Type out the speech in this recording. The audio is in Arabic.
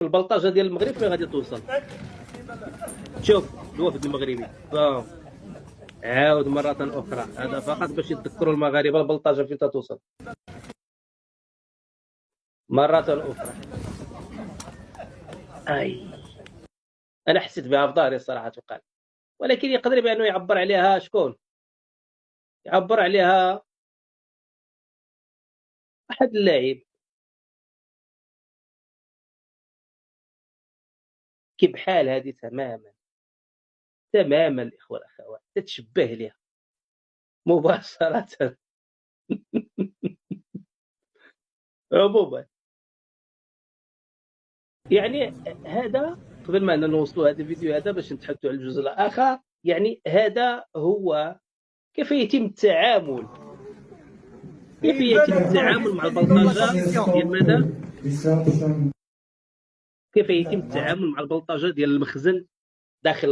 البلطجه ديال المغرب فين غادي توصل. شوف الوفد المغربي عاود مرة أخرى، هذا فقط باش يذكروا المغاربة البلطجة فين توصل مرة أخرى. أنا حسيت بها في ظهري الصراحة تقال، ولكن يقدر بأنه يعبر عليها شكون؟ يعبر عليها أحد اللاعب كي بحال هذه تماما تماما. الإخوة الأخوات تتشبه لها مباشرة. عموما يعني هذا قبل ما نوصلوا هذا الفيديو هذا باش نتحدثوا على الجزء الآخر، يعني هذا هو كيف يتم التعامل مع البلطجة ديال ماذا؟ كيف يتم التعامل مع البلطجة ديال المخزن داخل